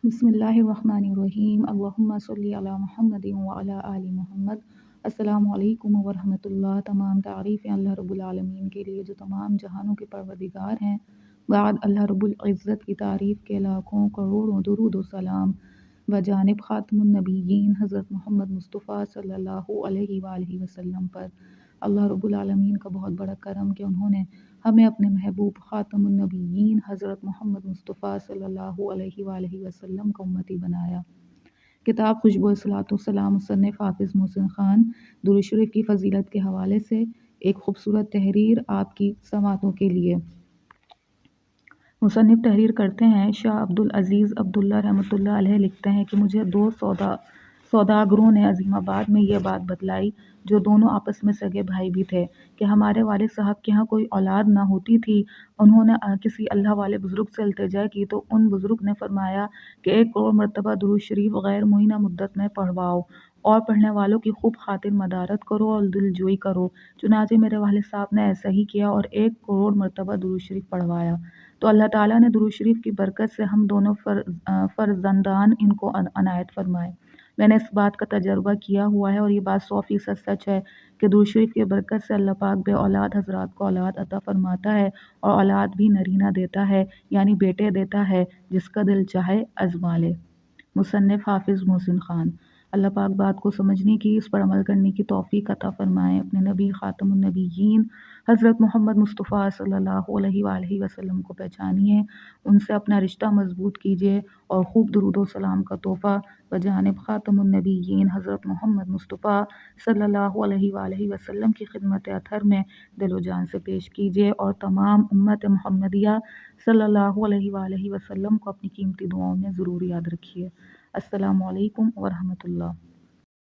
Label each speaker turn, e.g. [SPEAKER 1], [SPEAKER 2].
[SPEAKER 1] بسم اللہ الرحمن الرحیم اللہم صلی علی محمد وعلی آل محمد۔ السلام علیکم ورحمۃ اللہ۔ تمام تعریفیں اللہ رب العالمین کے لیے جو تمام جہانوں کے پروردگار ہیں۔ بعد اللہ رب العزت کی تعریف کے لاکھوں کروڑوں درود و سلام بجانب خاتم النبیین حضرت محمد مصطفیٰ صلی اللہ علیہ وآلہ وسلم پر۔ اللہ رب العالمین کا بہت بڑا کرم کہ انہوں نے ہمیں اپنے محبوب خاتم النبیین حضرت محمد مصطفیٰ صلی اللہ علیہ وآلہ وسلم کا امتی بنایا۔ کتاب خوشبو صلاۃ والسلام مصنف حافظ محسن خان درود شریف کی فضیلت کے حوالے سے ایک خوبصورت تحریر آپ کی سماعتوں کے لیے۔ مصنف تحریر کرتے ہیں، شاہ عبدالعزیز عبداللہ رحمۃ اللہ علیہ لکھتے ہیں کہ مجھے دو سوداگروں نے عظیم آباد میں یہ بات بتلائی، جو دونوں آپس میں سگے بھائی بھی تھے، کہ ہمارے والد صاحب کے ہاں کوئی اولاد نہ ہوتی تھی۔ انہوں نے کسی اللہ والے بزرگ سے التجا کی تو ان بزرگ نے فرمایا کہ 1 کروڑ مرتبہ درود شریف غیر معینہ مدت میں پڑھواؤ اور پڑھنے والوں کی خوب خاطر مدارت کرو اور دل جوئی کرو۔ چنانچہ میرے والد صاحب نے ایسا ہی کیا اور 1 کروڑ مرتبہ درود شریف پڑھوایا، تو اللہ تعالیٰ نے درود شریف کی برکت سے ہم دونوں فرزندان ان کو عنایت فرمائے۔ میں نے اس بات کا تجربہ کیا ہوا ہے اور یہ بات 100% سچ ہے کہ درود شریف کی برکت سے اللہ پاک بے اولاد حضرات کو اولاد عطا فرماتا ہے اور اولاد بھی نرینہ دیتا ہے، یعنی بیٹے دیتا ہے، جس کا دل چاہے ازما لے۔ مصنف حافظ محسن خان۔ اللہ پاک بات کو سمجھنے کی، اس پر عمل کرنے کی توفیق عطا فرمائے۔ اپنے نبی خاتم النبیین حضرت محمد مصطفیٰ صلی اللہ علیہ وآلہ وسلم کو پہچانیے، ان سے اپنا رشتہ مضبوط کیجیے اور خوب درود و سلام کا تحفہ بجانب خاتم النبیین حضرت محمد مصطفیٰ صلی اللہ علیہ وآلہ وسلم کی خدمت اطہر میں دل و جان سے پیش کیجیے اور تمام امت محمدیہ صلی اللہ علیہ وآلہ وسلم کو اپنی قیمتی دعاؤں میں ضرور یاد رکھیے۔ السلام علیکم ورحمۃ اللہ۔